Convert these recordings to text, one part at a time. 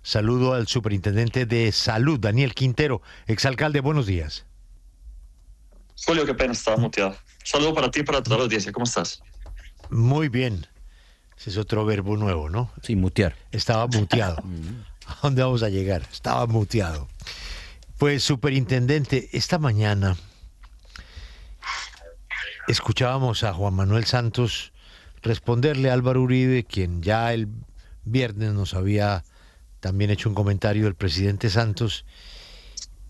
Saludo al superintendente de salud, Daniel Quintero. Exalcalde, buenos días. Julio, qué pena, estaba muteado. Saludo para ti y para toda la audiencia, ¿cómo estás? Muy bien. Ese es otro verbo nuevo, ¿no? Sí, mutear. Estaba muteado. ¿A dónde vamos a llegar? Estaba muteado. Pues, superintendente, esta mañana escuchábamos a Juan Manuel Santos responderle a Álvaro Uribe, quien ya el viernes nos había también hecho un comentario del presidente Santos,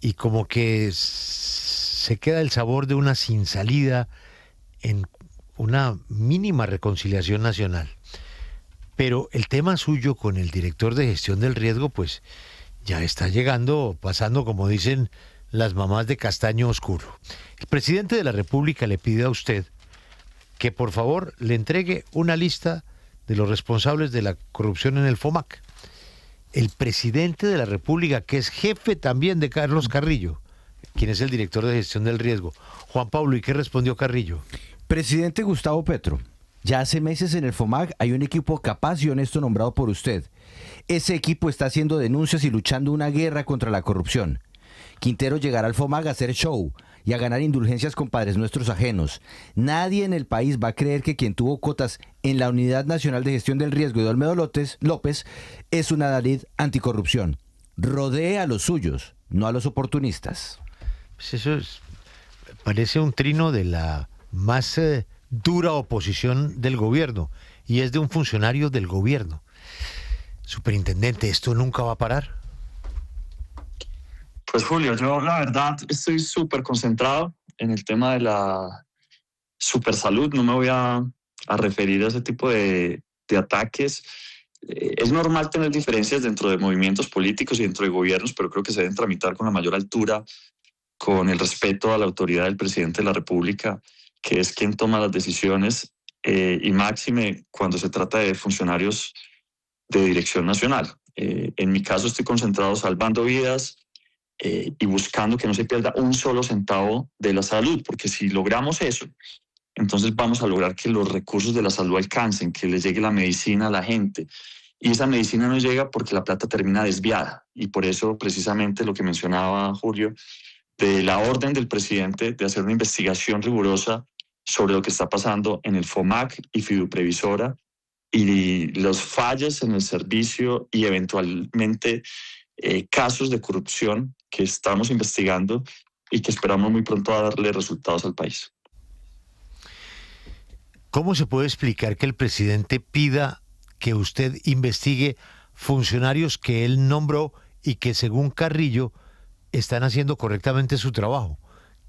y como que se queda el sabor de una sin salida en una mínima reconciliación nacional. Pero el tema suyo con el director de gestión del riesgo, pues ya está llegando, pasando, como dicen las mamás, de castaño oscuro. El presidente de la República le pide a usted que por favor le entregue una lista de los responsables de la corrupción en el FOMAC. El presidente de la República, que es jefe también de Carlos Carrillo, quien es el director de gestión del riesgo. Juan Pablo, ¿y qué respondió Carrillo? Presidente Gustavo Petro, ya hace meses en el FOMAC hay un equipo capaz y honesto nombrado por usted. Ese equipo está haciendo denuncias y luchando una guerra contra la corrupción. Quintero llegará al FOMAC a hacer show y a ganar indulgencias con padres nuestros ajenos. Nadie en el país va a creer que quien tuvo cotas en la Unidad Nacional de Gestión del Riesgo de Olmedo López es un adalid anticorrupción. Rodee a los suyos, no a los oportunistas. Pues eso parece un trino de la más dura oposición del gobierno, y es de un funcionario del gobierno. Superintendente, ¿esto nunca va a parar? Pues Julio, yo la verdad estoy súper concentrado en el tema de la supersalud. No me voy a referir a ese tipo de ataques. Es normal tener diferencias dentro de movimientos políticos y dentro de gobiernos, pero creo que se deben tramitar con la mayor altura, con el respeto a la autoridad del presidente de la República, que es quien toma las decisiones, y máxime cuando se trata de funcionarios de dirección nacional. En mi caso estoy concentrado salvando vidas, y buscando que no se pierda un solo centavo de la salud, porque si logramos eso, entonces vamos a lograr que los recursos de la salud alcancen, que les llegue la medicina a la gente. Y esa medicina no llega porque la plata termina desviada. Y por eso precisamente lo que mencionaba Julio, de la orden del presidente de hacer una investigación rigurosa sobre lo que está pasando en el FOMAC y Fiduprevisora y los fallos en el servicio y eventualmente casos de corrupción que estamos investigando y que esperamos muy pronto a darle resultados al país. ¿Cómo se puede explicar que el presidente pida que usted investigue funcionarios que él nombró y que, según Carrillo, están haciendo correctamente su trabajo?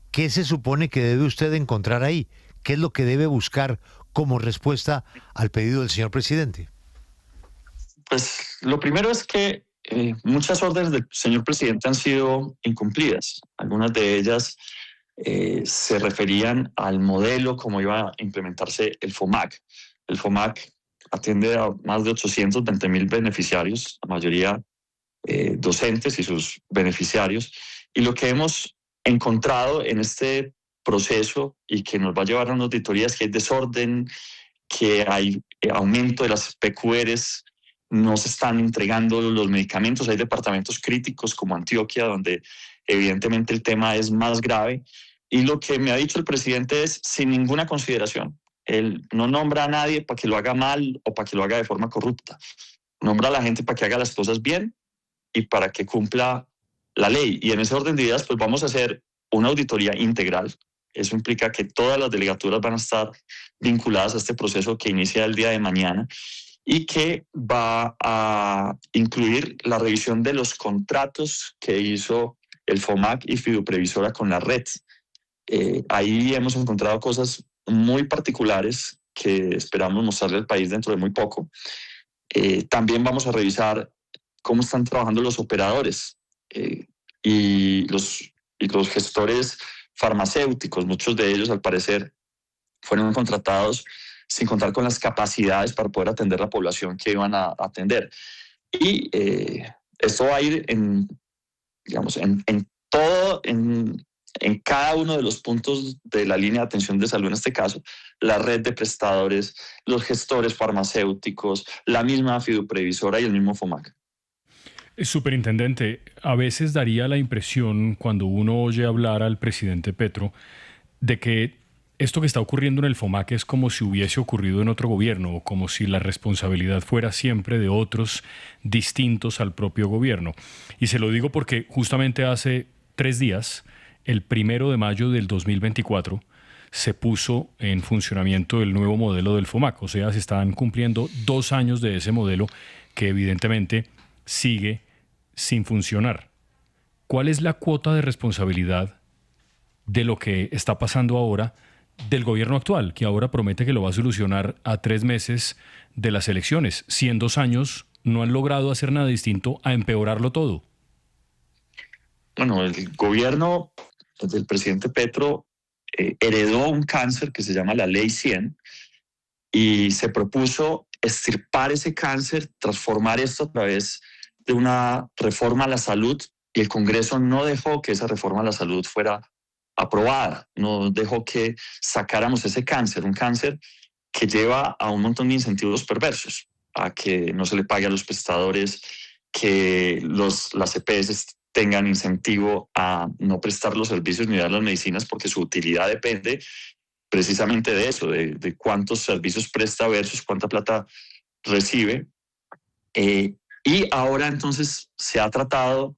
¿Qué se supone que debe usted encontrar ahí? ¿Qué es lo que debe buscar como respuesta al pedido del señor presidente? Pues lo primero es que muchas órdenes del señor presidente han sido incumplidas. Algunas de ellas se referían al modelo como iba a implementarse el FOMAC. El FOMAC atiende a más de 820,000 beneficiarios, la mayoría docentes y sus beneficiarios. Y lo que hemos encontrado en este proceso y que nos va a llevar a una auditoría es que hay desorden, que hay aumento de las PQRs, no se están entregando los medicamentos, hay departamentos críticos como Antioquia, donde evidentemente el tema es más grave. Y lo que me ha dicho el presidente es sin ninguna consideración. Él no nombra a nadie para que lo haga mal o para que lo haga de forma corrupta. Nombra a la gente para que haga las cosas bien y para que cumpla la ley. Y en ese orden de ideas, pues vamos a hacer una auditoría integral. Eso implica que todas las delegaturas van a estar vinculadas a este proceso que inicia el día de mañana y que va a incluir la revisión de los contratos que hizo el FOMAC y Fiduprevisora con la red. Ahí hemos encontrado cosas muy particulares que esperamos mostrarle al país dentro de muy poco. También vamos a revisar cómo están trabajando los operadores y los gestores farmacéuticos. Muchos de ellos, al parecer, fueron contratados sin contar con las capacidades para poder atender la población que iban a atender. Y esto va a ir digamos, en todo, en cada uno de los puntos de la línea de atención de salud, en este caso, la red de prestadores, los gestores farmacéuticos, la misma Fiduprevisora y el mismo FOMAC. Superintendente, a veces daría la impresión, cuando uno oye hablar al presidente Petro, de que esto que está ocurriendo en el FOMAC es como si hubiese ocurrido en otro gobierno, o como si la responsabilidad fuera siempre de otros distintos al propio gobierno. Y se lo digo porque justamente hace 3 días, el 1 de mayo del 2024, se puso en funcionamiento el nuevo modelo del FOMAC. O sea, se están cumpliendo 2 años de ese modelo que evidentemente sigue sin funcionar. ¿Cuál es la cuota de responsabilidad de lo que está pasando ahora del gobierno actual, que ahora promete que lo va a solucionar a 3 meses de las elecciones? Si en 2 años no han logrado hacer nada distinto a empeorarlo todo. Bueno, el gobierno del presidente Petro heredó un cáncer que se llama la Ley 100 y se propuso extirpar ese cáncer, transformar esto a través de una reforma a la salud, y el Congreso no dejó que esa reforma a la salud fuera aprobada, no dejó que sacáramos ese cáncer, un cáncer que lleva a un montón de incentivos perversos, a que no se le pague a los prestadores, que las EPS tengan incentivo a no prestar los servicios ni dar las medicinas, porque su utilidad depende precisamente de eso, de cuántos servicios presta versus cuánta plata recibe. Y ahora entonces se ha tratado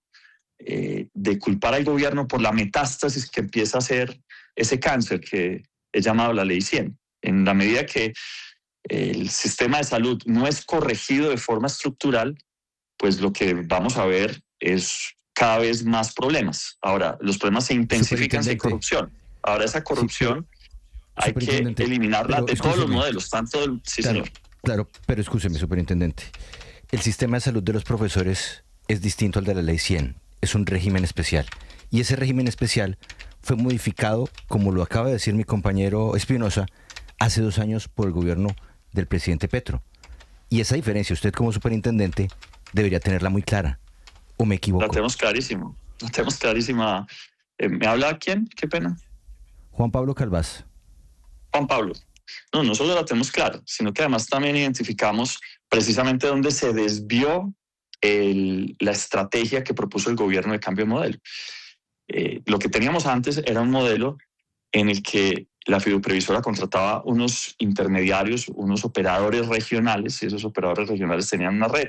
de culpar al gobierno por la metástasis que empieza a hacer ese cáncer que es llamado la Ley 100. En la medida que el sistema de salud no es corregido de forma estructural, pues lo que vamos a ver es cada vez más problemas. Ahora, los problemas se intensifican si hay corrupción. Ahora, esa corrupción hay que eliminarla de todos los modelos, tanto del... Sí, claro, señor. Claro, pero escúcheme, superintendente. El sistema de salud de los profesores es distinto al de la Ley 100. Es un régimen especial. Y ese régimen especial fue modificado, como lo acaba de decir mi compañero Espinosa, hace 2 años por el gobierno del presidente Petro. Y esa diferencia, usted como superintendente, debería tenerla muy clara. ¿O me equivoco? La tenemos clarísimo. La tenemos clarísima. ¿Me habla quién? Qué pena. Juan Pablo Calvás. Juan Pablo. No solo la tenemos clara, sino que además también identificamos precisamente dónde se desvió la estrategia que propuso el gobierno de cambio de modelo. Lo que teníamos antes era un modelo en el que la fiduprevisora contrataba unos intermediarios, unos operadores regionales, y esos operadores regionales tenían una red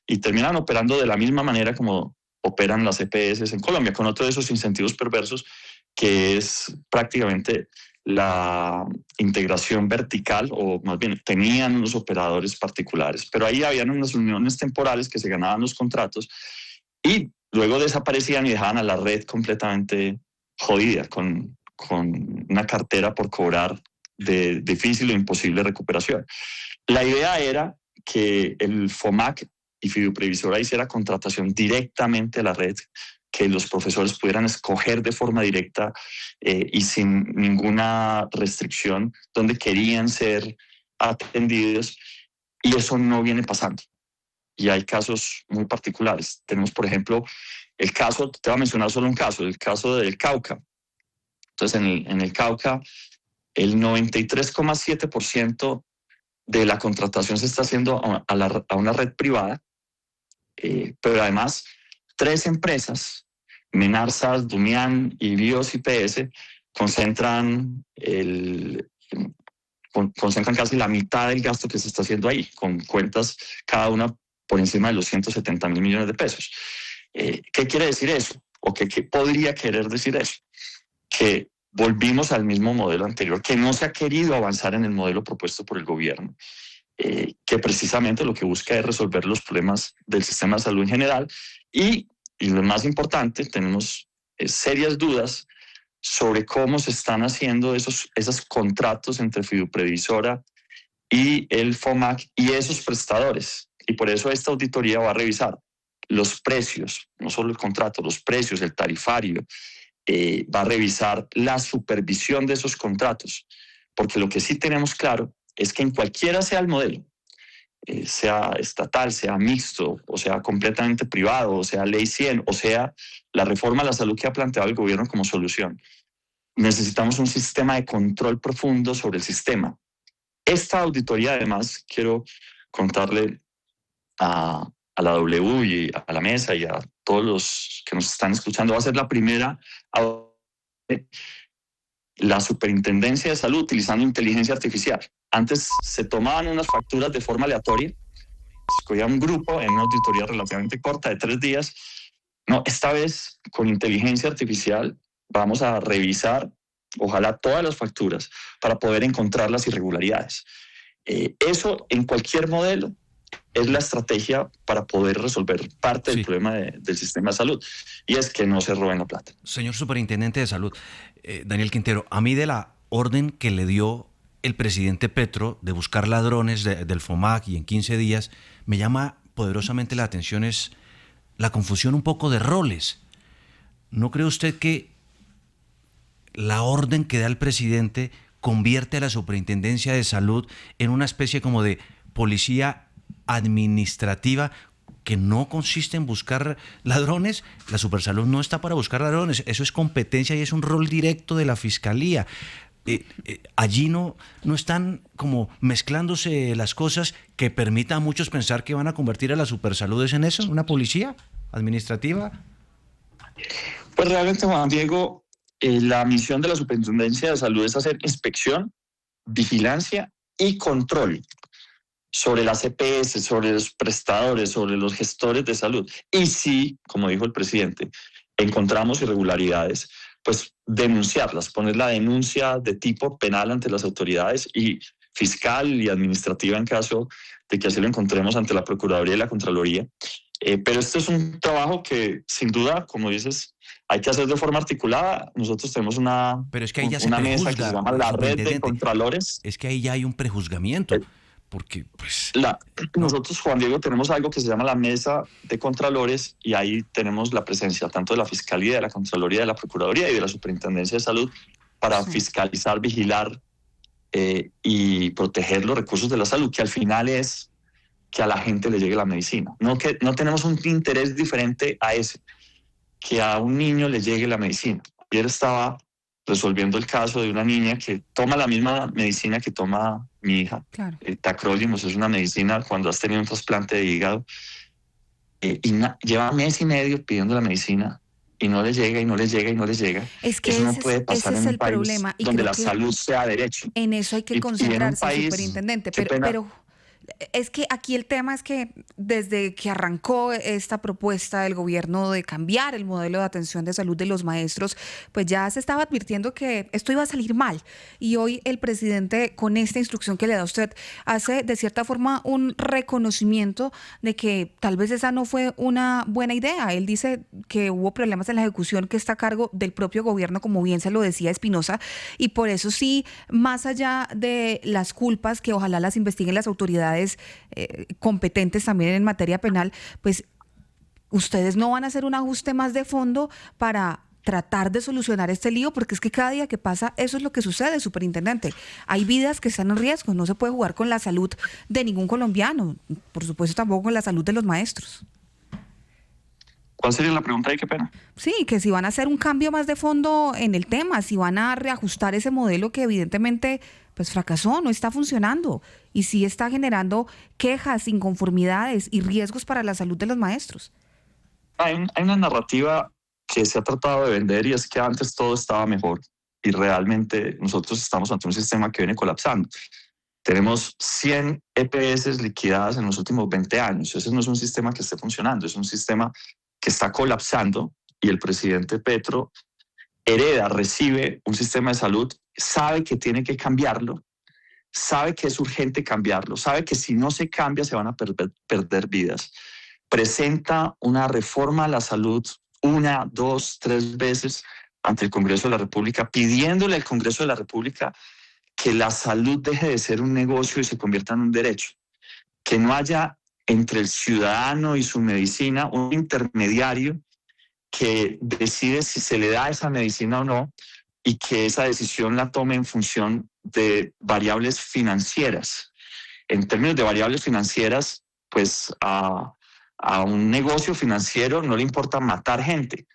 y terminan operando de la misma manera como operan las EPS en Colombia, con otro de esos incentivos perversos que es prácticamente la integración vertical, o más bien tenían unos operadores particulares, pero ahí habían unas uniones temporales que se ganaban los contratos y luego desaparecían y dejaban a la red completamente jodida, con una cartera por cobrar de difícil o imposible recuperación. La idea era que el FOMAC y Fiduprevisora hiciera contratación directamente a la red, que los profesores pudieran escoger de forma directa y sin ninguna restricción donde querían ser atendidos, y eso no viene pasando. Y hay casos muy particulares. Tenemos, por ejemplo, el caso, te voy a mencionar solo un caso, el caso del Cauca. Entonces, en el Cauca, el 93,7% de la contratación se está haciendo a una red privada, pero además 3 empresas, Menarsas, Dumian y Bios IPS, concentran casi la mitad del gasto que se está haciendo ahí, con cuentas cada una por encima de los 170.000 millones de pesos. ¿Qué quiere decir eso? ¿O qué podría querer decir eso? Que volvimos al mismo modelo anterior, que no se ha querido avanzar en el modelo propuesto por el gobierno, que precisamente lo que busca es resolver los problemas del sistema de salud en general. Y lo más importante, tenemos serias dudas sobre cómo se están haciendo esos contratos entre Fiduprevisora y el FOMAC y esos prestadores. Y por eso esta auditoría va a revisar los precios, no solo el contrato, los precios, el tarifario, va a revisar la supervisión de esos contratos, porque lo que sí tenemos claro es que en cualquiera sea el modelo, sea estatal, sea mixto, o sea completamente privado, o sea Ley 100, o sea la reforma a la salud que ha planteado el gobierno como solución, necesitamos un sistema de control profundo sobre el sistema. Esta auditoría, además, quiero contarle a a la W y a la mesa y a todos los que nos están escuchando, va a ser la primera la Superintendencia de Salud utilizando inteligencia artificial. Antes se tomaban unas facturas de forma aleatoria, se escogía un grupo en una auditoría relativamente corta de 3 días. No, esta vez con inteligencia artificial vamos a revisar, ojalá todas las facturas, para poder encontrar las irregularidades. Eso en cualquier modelo es la estrategia para poder resolver parte del problema del sistema de salud, y es que no se roben la plata. Señor Superintendente de Salud, Daniel Quintero, a mí de la orden que le dio el presidente Petro de buscar ladrones del FOMAC y en 15 días, me llama poderosamente la atención es la confusión un poco de roles. ¿No cree usted que la orden que da el presidente convierte a la Superintendencia de Salud en una especie como de policía administrativa que no consiste en buscar ladrones? La Supersalud no está para buscar ladrones, eso es competencia y es un rol directo de la Fiscalía. Allí no están como mezclándose las cosas que permita a muchos pensar que van a convertir a la Supersalud en eso, una policía administrativa. Pues realmente, Juan Diego, la misión de la Superintendencia de Salud es hacer inspección, vigilancia y control sobre las EPS, sobre los prestadores, sobre los gestores de salud. Y si, como dijo el presidente, encontramos irregularidades, pues denunciarlas, poner la denuncia de tipo penal ante las autoridades y fiscal y administrativa en caso de que así lo encontremos ante la Procuraduría y la Contraloría. Pero esto es un trabajo que, sin duda, como dices, hay que hacer de forma articulada. Nosotros tenemos una mesa que se llama la Red de Contralores. Es que ahí ya hay un prejuzgamiento. Porque, pues, nosotros, Juan Diego, tenemos algo que se llama la Mesa de Contralores, y ahí tenemos la presencia tanto de la Fiscalía, de la Contraloría, de la Procuraduría y de la Superintendencia de Salud para fiscalizar, vigilar y proteger los recursos de la salud, que al final es que a la gente le llegue la medicina. No tenemos un interés diferente a ese, que a un niño le llegue la medicina. Ayer estaba resolviendo el caso de una niña que toma la misma medicina que toma mi hija. Claro. Tacrolimus es una medicina cuando has tenido un trasplante de hígado. Lleva 1 mes y medio pidiendo la medicina y no le llega, y no le llega, y no le llega. Es que eso no puede pasar en un país problema, y donde la salud sea derecho. En eso hay que concentrarse, superintendente. Pero es que aquí el tema es que desde que arrancó esta propuesta del gobierno de cambiar el modelo de atención de salud de los maestros, pues ya se estaba advirtiendo que esto iba a salir mal. Y hoy el presidente, con esta instrucción que le da a usted, hace de cierta forma un reconocimiento de que tal vez esa no fue una buena idea. Él dice que hubo problemas en la ejecución que está a cargo del propio gobierno, como bien se lo decía Espinosa, y por eso sí, más allá de las culpas que ojalá las investiguen las autoridades competentes también en materia penal, pues ustedes no van a hacer un ajuste más de fondo para tratar de solucionar este lío, porque es que cada día que pasa eso es lo que sucede, superintendente. Hay vidas que están en riesgo, no se puede jugar con la salud de ningún colombiano, por supuesto tampoco con la salud de los maestros. ¿Cuál sería la pregunta y qué pena? Sí, que si van a hacer un cambio más de fondo en el tema, si van a reajustar ese modelo que evidentemente pues fracasó, no está funcionando y sí está generando quejas, inconformidades y riesgos para la salud de los maestros. Hay una narrativa que se ha tratado de vender, y es que antes todo estaba mejor, y realmente nosotros estamos ante un sistema que viene colapsando. Tenemos 100 EPS liquidadas en los últimos 20 años. Ese no es un sistema que esté funcionando, es un sistema que está colapsando, y el presidente Petro recibe un sistema de salud, sabe que tiene que cambiarlo, sabe que es urgente cambiarlo, sabe que si no se cambia se van a perder vidas. Presenta una reforma a la salud 1, 2, 3 veces ante el Congreso de la República, pidiéndole al Congreso de la República que la salud deje de ser un negocio y se convierta en un derecho, que no haya entre el ciudadano y su medicina un intermediario que decide si se le da esa medicina o no, y que esa decisión la tome en función de variables financieras. En términos de variables financieras, pues a un negocio financiero no le importa matar gente,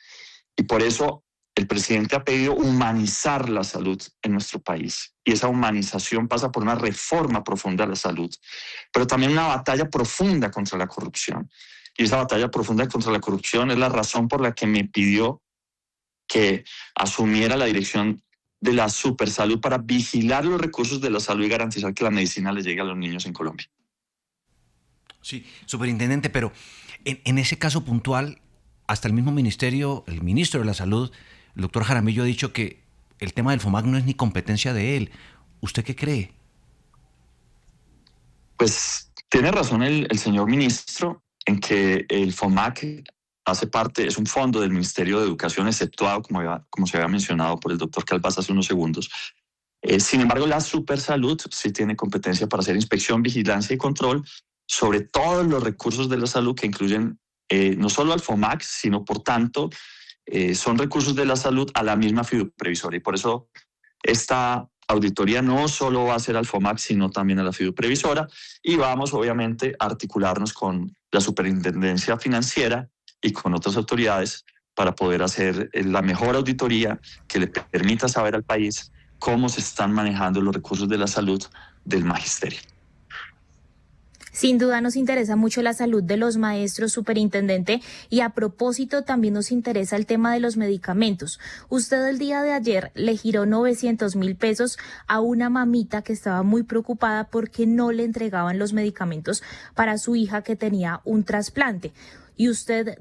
y por eso el presidente ha pedido humanizar la salud en nuestro país, y esa humanización pasa por una reforma profunda de la salud, pero también una batalla profunda contra la corrupción. y esa batalla profunda contra la corrupción es la razón por la que me pidió que asumiera la dirección de la Supersalud para vigilar los recursos de la salud y garantizar que la medicina le llegue a los niños en Colombia. Sí, superintendente, pero en ese caso puntual, hasta el mismo ministerio, el ministro de la Salud, el doctor Jaramillo, ha dicho que el tema del FOMAC no es ni competencia de él. ¿Usted qué cree? Pues tiene razón el señor ministro en que el FOMAC hace parte, es un fondo del Ministerio de Educación, exceptuado, como se había mencionado por el doctor Calvás hace unos segundos. Sin embargo, la Supersalud sí tiene competencia para hacer inspección, vigilancia y control sobre todos los recursos de la salud que incluyen no solo al FOMAC, sino por tanto son recursos de la salud a la misma fiduprevisora. Y por eso esta auditoría no solo va a ser al FOMAC, sino también a la fiduprevisora, y vamos obviamente a articularnos con la Superintendencia Financiera y con otras autoridades para poder hacer la mejor auditoría que le permita saber al país cómo se están manejando los recursos de la salud del magisterio. Sin duda nos interesa mucho la salud de los maestros, superintendente, y a propósito también nos interesa el tema de los medicamentos. Usted el día de ayer le giró 900.000 pesos a una mamita que estaba muy preocupada porque no le entregaban los medicamentos para su hija que tenía un trasplante. Y usted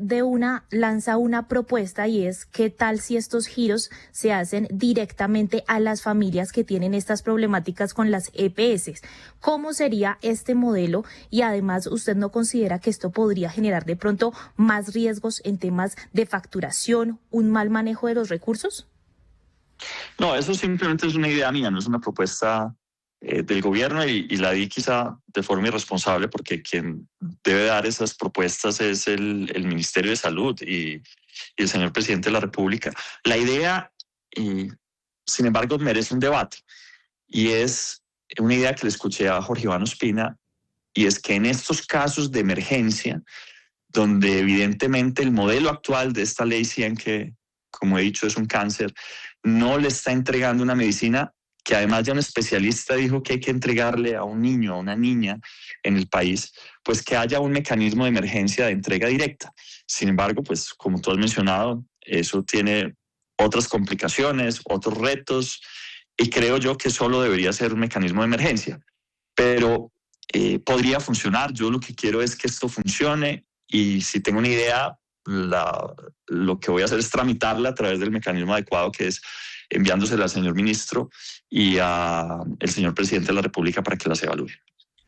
lanza una propuesta, y es ¿qué tal si estos giros se hacen directamente a las familias que tienen estas problemáticas con las EPS? ¿Cómo sería este modelo? Y además, ¿usted no considera que esto podría generar de pronto más riesgos en temas de facturación, un mal manejo de los recursos? No, eso simplemente es una idea mía, no es una propuesta del gobierno, y la di quizá de forma irresponsable, porque quien debe dar esas propuestas es el Ministerio de Salud y el señor presidente de la República. La idea, sin embargo, merece un debate, y es una idea que le escuché a Jorge Iván Ospina, y es que en estos casos de emergencia, donde evidentemente el modelo actual de esta ley 100, que como he dicho es un cáncer, no le está entregando una medicina que además ya un especialista dijo que hay que entregarle a un niño, a una niña en el país, pues que haya un mecanismo de emergencia de entrega directa. Sin embargo, pues como tú has mencionado, eso tiene otras complicaciones, otros retos, y creo yo que solo debería ser un mecanismo de emergencia. Pero podría funcionar. Yo lo que quiero es que esto funcione, y si tengo una idea, lo que voy a hacer es tramitarla a través del mecanismo adecuado, que es enviándosela al señor ministro y al señor presidente de la República para que las evalúe.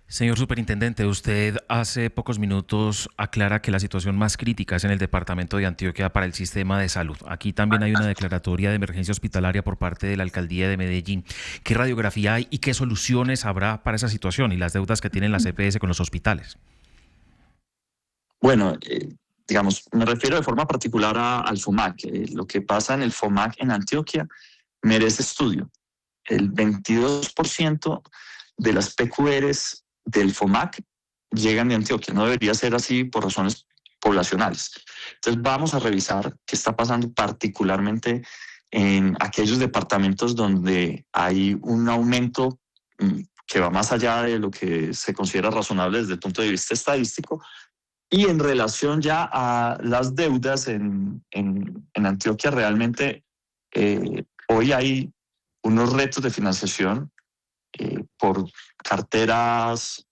Señor superintendente, usted hace pocos minutos aclara que la situación más crítica es en el departamento de Antioquia para el sistema de salud. Aquí también hay una declaratoria de emergencia hospitalaria por parte de la alcaldía de Medellín. ¿Qué radiografía hay y qué soluciones habrá para esa situación y las deudas que tienen las EPS con los hospitales? Bueno, digamos, me refiero de forma particular al FOMAC. Lo que pasa en el FOMAC en Antioquia merece estudio. El 22% de las PQRs del FOMAC llegan de Antioquia. No debería ser así por razones poblacionales. Entonces vamos a revisar qué está pasando particularmente en aquellos departamentos donde hay un aumento que va más allá de lo que se considera razonable desde el punto de vista estadístico. Y en relación ya a las deudas en Antioquia, realmente hoy hay unos retos de financiación por carteras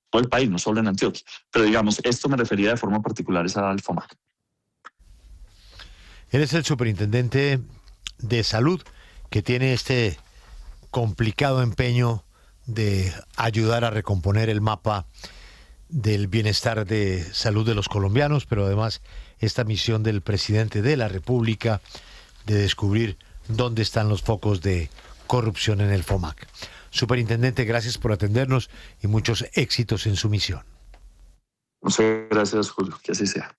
todo el país, no solo en Antioquia. Pero digamos, esto me refería de forma particular al FOMAC. Él es el superintendente de salud que tiene este complicado empeño de ayudar a recomponer el mapa del bienestar de salud de los colombianos, pero además esta misión del presidente de la República de descubrir dónde están los focos de corrupción en el FOMAC. Superintendente, gracias por atendernos y muchos éxitos en su misión. Muchas gracias, Julio. Que así sea.